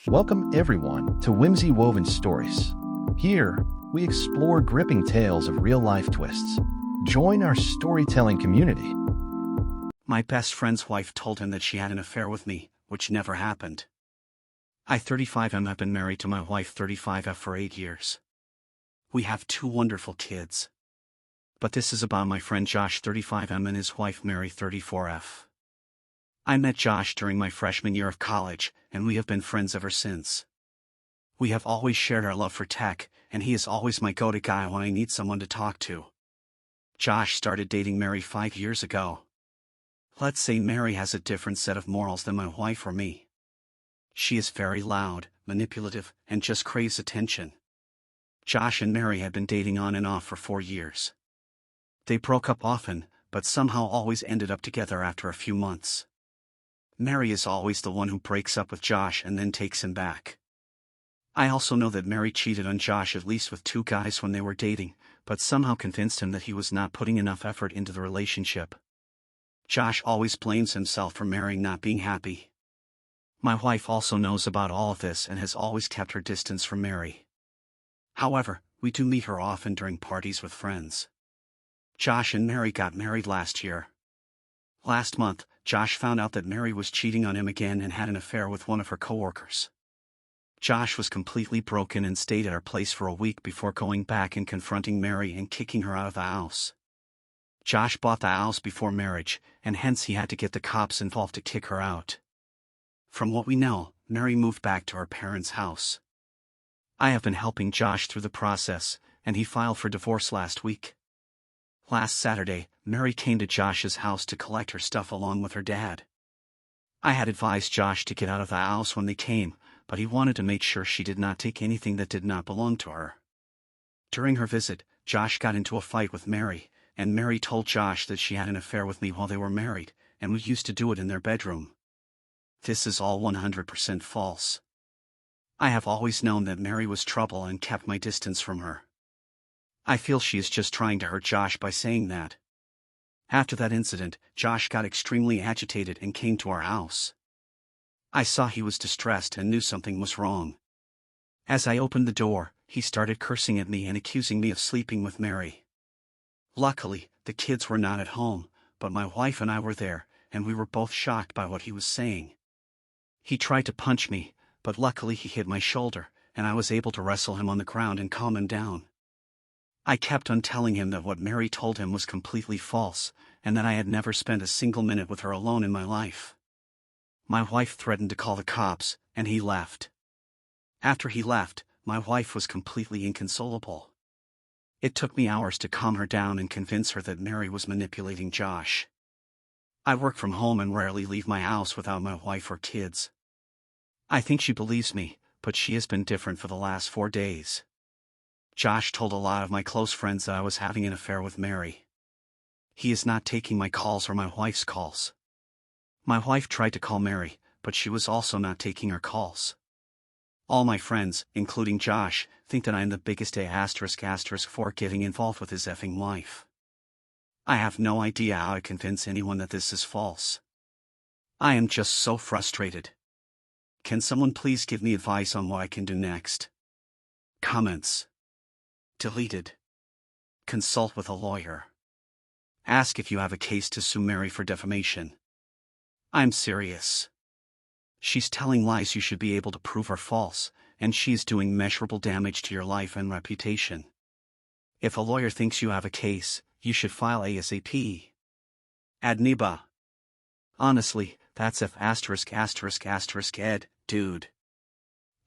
Welcome everyone to Whimsy Woven Stories. Here, we explore gripping tales of real-life twists. Join our storytelling community. My best friend's wife told him that she had an affair with me, which never happened. I 35M have been married to my wife 35F for 8 years. We have 2 wonderful kids. But this is about my friend Josh 35M and his wife Mary 34F. I met Josh during my freshman year of college, and we have been friends ever since. We have always shared our love for tech, and he is always my go-to guy when I need someone to talk to. Josh started dating Mary 5 years ago. Let's say Mary has a different set of morals than my wife or me. She is very loud, manipulative, and just craves attention. Josh and Mary had been dating on and off for 4 years. They broke up often, but somehow always ended up together after a few months. Mary is always the one who breaks up with Josh and then takes him back. I also know that Mary cheated on Josh at least with 2 guys when they were dating, but somehow convinced him that he was not putting enough effort into the relationship. Josh always blames himself for Mary not being happy. My wife also knows about all of this and has always kept her distance from Mary. However, we do meet her often during parties with friends. Josh and Mary got married last year. Last month, Josh found out that Mary was cheating on him again and had an affair with one of her coworkers. Josh was completely broken and stayed at our place for a week before going back and confronting Mary and kicking her out of the house. Josh bought the house before marriage, and hence he had to get the cops involved to kick her out. From what we know, Mary moved back to her parents' house. I have been helping Josh through the process, and he filed for divorce last week. Last Saturday, Mary came to Josh's house to collect her stuff along with her dad. I had advised Josh to get out of the house when they came, but he wanted to make sure she did not take anything that did not belong to her. During her visit, Josh got into a fight with Mary, and Mary told Josh that she had an affair with me while they were married, and we used to do it in their bedroom. This is all 100% false. I have always known that Mary was trouble and kept my distance from her. I feel she is just trying to hurt Josh by saying that. After that incident, Josh got extremely agitated and came to our house. I saw he was distressed and knew something was wrong. As I opened the door, he started cursing at me and accusing me of sleeping with Mary. Luckily, the kids were not at home, but my wife and I were there, and we were both shocked by what he was saying. He tried to punch me, but luckily he hit my shoulder, and I was able to wrestle him on the ground and calm him down. I kept on telling him that what Mary told him was completely false, and that I had never spent a single minute with her alone in my life. My wife threatened to call the cops, and he left. After he left, my wife was completely inconsolable. It took me hours to calm her down and convince her that Mary was manipulating Josh. I work from home and rarely leave my house without my wife or kids. I think she believes me, but she has been different for the last 4 days. Josh told a lot of my close friends that I was having an affair with Mary. He is not taking my calls or my wife's calls. My wife tried to call Mary, but she was also not taking her calls. All my friends, including Josh, think that I am the biggest for getting involved with his effing wife. I have no idea how to convince anyone that this is false. I am just so frustrated. Can someone please give me advice on what I can do next? Comments. Deleted. Consult with a lawyer. Ask if you have a case to sue Mary for defamation. I'm serious. She's telling lies you should be able to prove are false, and she's doing measurable damage to your life and reputation. If a lawyer thinks you have a case, you should file ASAP. Adniba. Honestly, that's ed, dude.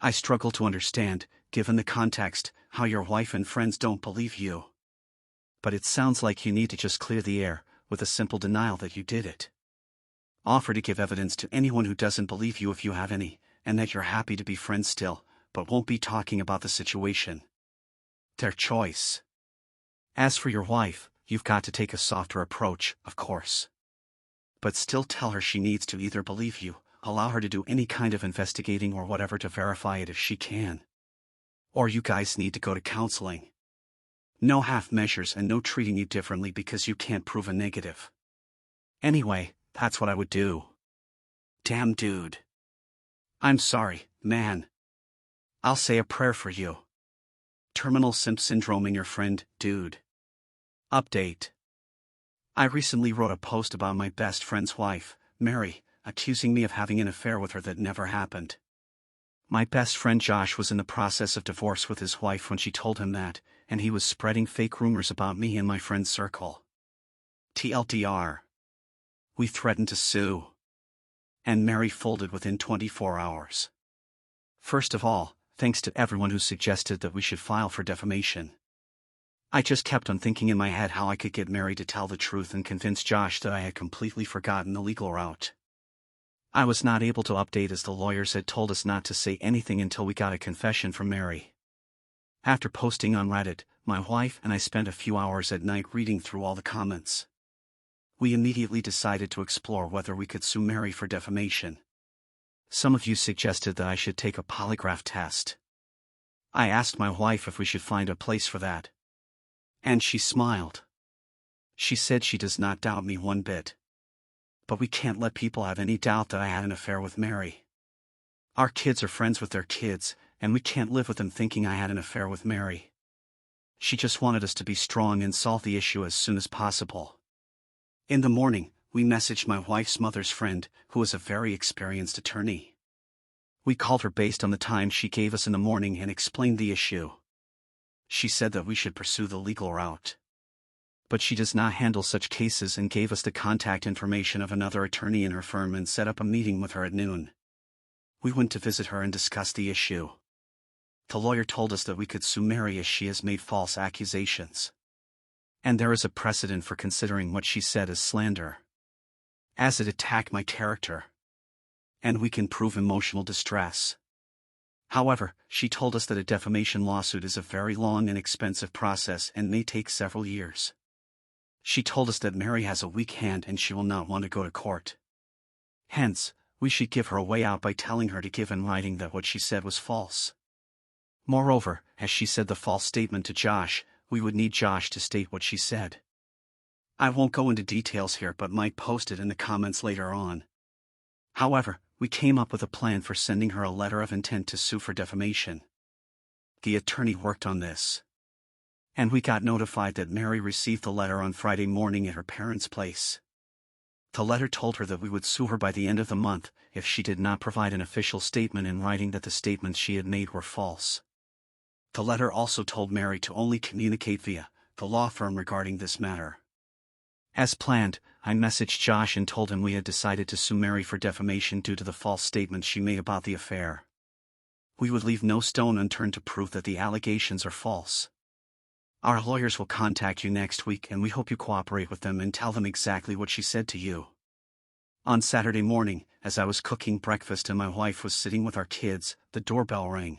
I struggle to understand, given the context, how your wife and friends don't believe you. But it sounds like you need to just clear the air, with a simple denial that you did it. Offer to give evidence to anyone who doesn't believe you if you have any, and that you're happy to be friends still, but won't be talking about the situation. Their choice. As for your wife, you've got to take a softer approach, of course. But still tell her she needs to either believe you, allow her to do any kind of investigating or whatever to verify it if she can. Or you guys need to go to counseling. No half measures and no treating you differently because you can't prove a negative. Anyway, that's what I would do. Damn dude. I'm sorry, man. I'll say a prayer for you. Terminal simp syndrome in your friend, dude. Update. I recently wrote a post about my best friend's wife, Mary, accusing me of having an affair with her that never happened. My best friend Josh was in the process of divorce with his wife when she told him that, and he was spreading fake rumors about me in my friend's circle. TLDR. We threatened to sue. And Mary folded within 24 hours. First of all, thanks to everyone who suggested that we should file for defamation. I just kept on thinking in my head how I could get Mary to tell the truth and convince Josh that I had completely forgotten the legal route. I was not able to update as the lawyers had told us not to say anything until we got a confession from Mary. After posting on Reddit, my wife and I spent a few hours at night reading through all the comments. We immediately decided to explore whether we could sue Mary for defamation. Some of you suggested that I should take a polygraph test. I asked my wife if we should find a place for that. And she smiled. She said she does not doubt me one bit. But we can't let people have any doubt that I had an affair with Mary. Our kids are friends with their kids, and we can't live with them thinking I had an affair with Mary. She just wanted us to be strong and solve the issue as soon as possible. In the morning, we messaged my wife's mother's friend, who is a very experienced attorney. We called her based on the time she gave us in the morning and explained the issue. She said that we should pursue the legal route. But she does not handle such cases and gave us the contact information of another attorney in her firm and set up a meeting with her at noon. We went to visit her and discuss the issue. The lawyer told us that we could sue Mary as she has made false accusations. And there is a precedent for considering what she said as slander, as it attacked my character. And we can prove emotional distress. However, she told us that a defamation lawsuit is a very long and expensive process and may take several years. She told us that Mary has a weak hand and she will not want to go to court. Hence, we should give her a way out by telling her to give in writing that what she said was false. Moreover, as she said the false statement to Josh, we would need Josh to state what she said. I won't go into details here but might post it in the comments later on. However, we came up with a plan for sending her a letter of intent to sue for defamation. The attorney worked on this. And we got notified that Mary received the letter on Friday morning at her parents' place. The letter told her that we would sue her by the end of the month if she did not provide an official statement in writing that the statements she had made were false. The letter also told Mary to only communicate via the law firm regarding this matter. As planned, I messaged Josh and told him we had decided to sue Mary for defamation due to the false statements she made about the affair. We would leave no stone unturned to prove that the allegations are false. Our lawyers will contact you next week and we hope you cooperate with them and tell them exactly what she said to you. On Saturday morning, as I was cooking breakfast and my wife was sitting with our kids, the doorbell rang.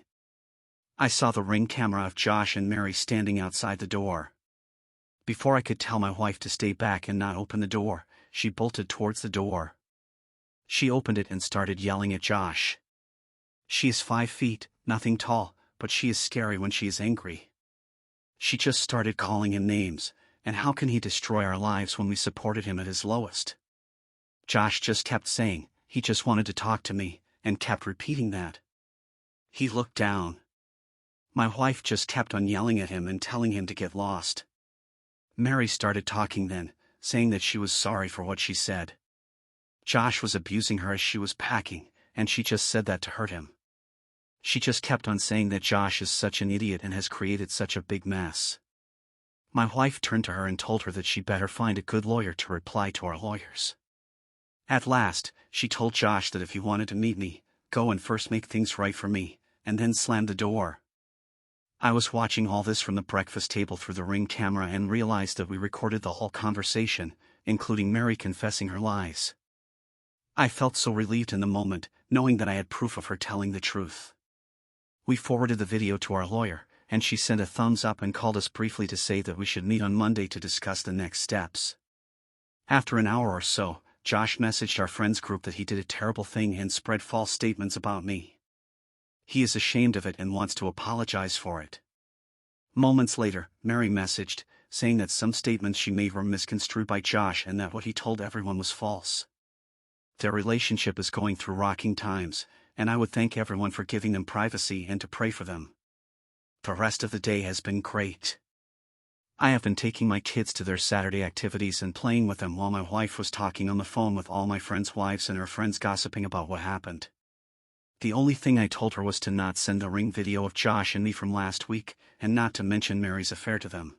I saw the Ring camera of Josh and Mary standing outside the door. Before I could tell my wife to stay back and not open the door, she bolted towards the door. She opened it and started yelling at Josh. She is 5 feet, nothing tall, but she is scary when she is angry. She just started calling him names, and how can he destroy our lives when we supported him at his lowest? Josh just kept saying, he just wanted to talk to me, and kept repeating that. He looked down. My wife just kept on yelling at him and telling him to get lost. Mary started talking then, saying that she was sorry for what she said. Josh was abusing her as she was packing, and she just said that to hurt him. She just kept on saying that Josh is such an idiot and has created such a big mess. My wife turned to her and told her that she better find a good lawyer to reply to our lawyers. At last, she told Josh that if he wanted to meet me, go and first make things right for me, and then slammed the door. I was watching all this from the breakfast table through the Ring camera and realized that we recorded the whole conversation, including Mary confessing her lies. I felt so relieved in the moment, knowing that I had proof of her telling the truth. We forwarded the video to our lawyer, and she sent a thumbs up and called us briefly to say that we should meet on Monday to discuss the next steps. After an hour or so, Josh messaged our friends group that he did a terrible thing and spread false statements about me. He is ashamed of it and wants to apologize for it. Moments later, Mary messaged, saying that some statements she made were misconstrued by Josh and that what he told everyone was false. Their relationship is going through rocking times, and I would thank everyone for giving them privacy and to pray for them. The rest of the day has been great. I have been taking my kids to their Saturday activities and playing with them while my wife was talking on the phone with all my friends' wives and her friends gossiping about what happened. The only thing I told her was to not send the ring video of Josh and me from last week, and not to mention Mary's affair to them.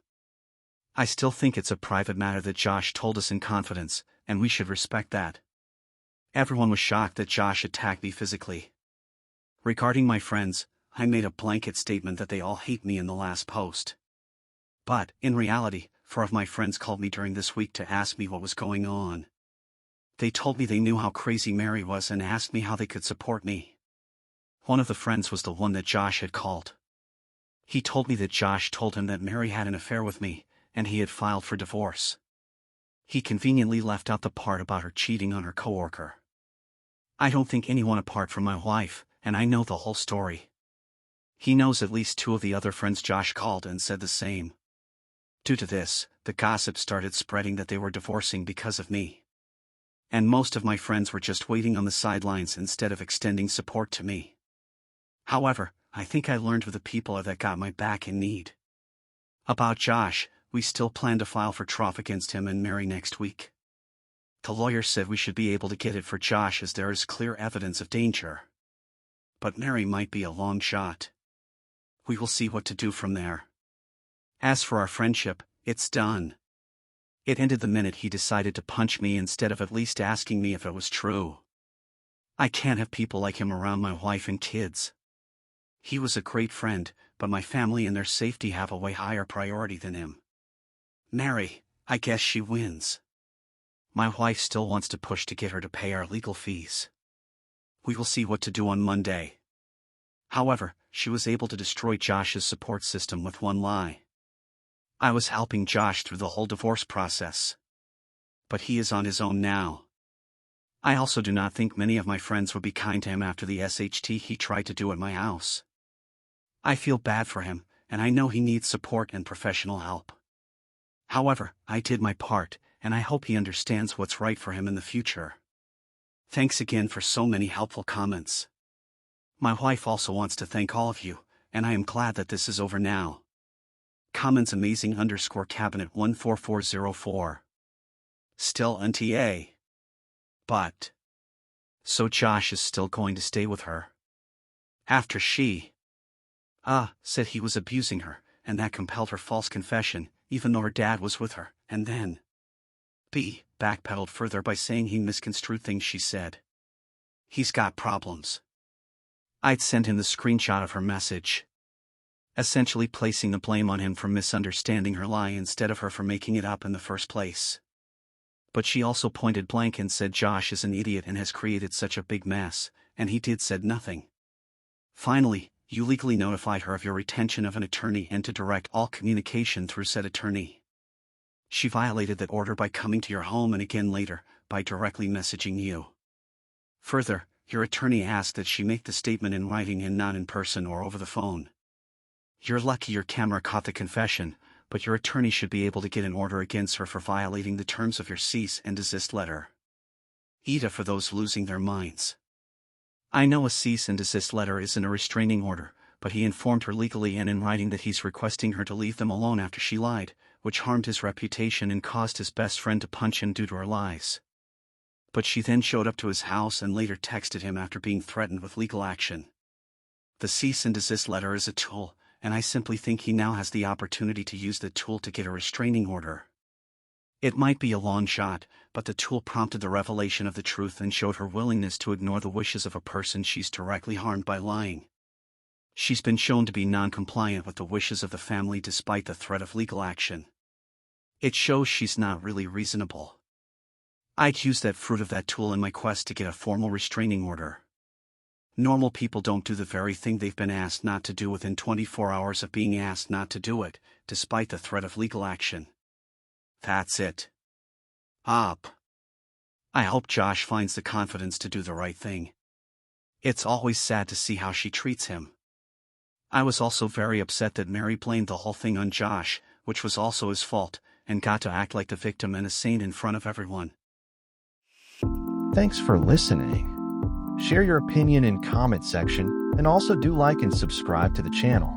I still think it's a private matter that Josh told us in confidence, and we should respect that. Everyone was shocked that Josh attacked me physically. Regarding my friends, I made a blanket statement that they all hate me in the last post. But, in reality, 4 of my friends called me during this week to ask me what was going on. They told me they knew how crazy Mary was and asked me how they could support me. One of the friends was the one that Josh had called. He told me that Josh told him that Mary had an affair with me, and he had filed for divorce. He conveniently left out the part about her cheating on her coworker. I don't think anyone apart from my wife, and I know the whole story. He knows at least 2 of the other friends Josh called and said the same. Due to this, the gossip started spreading that they were divorcing because of me. And most of my friends were just waiting on the sidelines instead of extending support to me. However, I think I learned who the people are that got my back in need. About Josh, we still plan to file for trial against him and Mary next week. The lawyer said we should be able to get it for Josh as there is clear evidence of danger. But Mary might be a long shot. We will see what to do from there. As for our friendship, it's done. It ended the minute he decided to punch me instead of at least asking me if it was true. I can't have people like him around my wife and kids. He was a great friend, but my family and their safety have a way higher priority than him. Mary, I guess she wins. My wife still wants to push to get her to pay our legal fees. We will see what to do on Monday. However, she was able to destroy Josh's support system with one lie. I was helping Josh through the whole divorce process. But he is on his own now. I also do not think many of my friends would be kind to him after the SHT he tried to do at my house. I feel bad for him, and I know he needs support and professional help. However, I did my part, and I hope he understands what's right for him in the future. Thanks again for so many helpful comments. My wife also wants to thank all of you, and I am glad that this is over now. Comments amazing_cabinet 14404. Still NTA. But. So Josh is still going to stay with her. After she said he was abusing her, and that compelled her false confession, even though her dad was with her, and then B. backpedaled further by saying he misconstrued things she said. He's got problems. I'd send him the screenshot of her message, essentially placing the blame on him for misunderstanding her lie instead of her for making it up in the first place. But she also pointed blank and said Josh is an idiot and has created such a big mess, and he said nothing. Finally, you legally notified her of your retention of an attorney and to direct all communication through said attorney. She violated that order by coming to your home and again later, by directly messaging you. Further, your attorney asked that she make the statement in writing and not in person or over the phone. You're lucky your camera caught the confession, but your attorney should be able to get an order against her for violating the terms of your cease and desist letter. ETA for those losing their minds. I know a cease and desist letter isn't a restraining order, but he informed her legally and in writing that he's requesting her to leave them alone after she lied, which harmed his reputation and caused his best friend to punch him due to her lies. But she then showed up to his house and later texted him after being threatened with legal action. The cease and desist letter is a tool, and I simply think he now has the opportunity to use the tool to get a restraining order. It might be a long shot, but the tool prompted the revelation of the truth and showed her willingness to ignore the wishes of a person she's directly harmed by lying. She's been shown to be non-compliant with the wishes of the family despite the threat of legal action. It shows she's not really reasonable. I'd use that fruit of that tool in my quest to get a formal restraining order. Normal people don't do the very thing they've been asked not to do within 24 hours of being asked not to do it, despite the threat of legal action. That's it. Up. I hope Josh finds the confidence to do the right thing. It's always sad to see how she treats him. I was also very upset that Mary blamed the whole thing on Josh, which was also his fault, and got to act like the victim and a saint in front of everyone. Thanks for listening. Share your opinion in comment section and also do like and subscribe to the channel.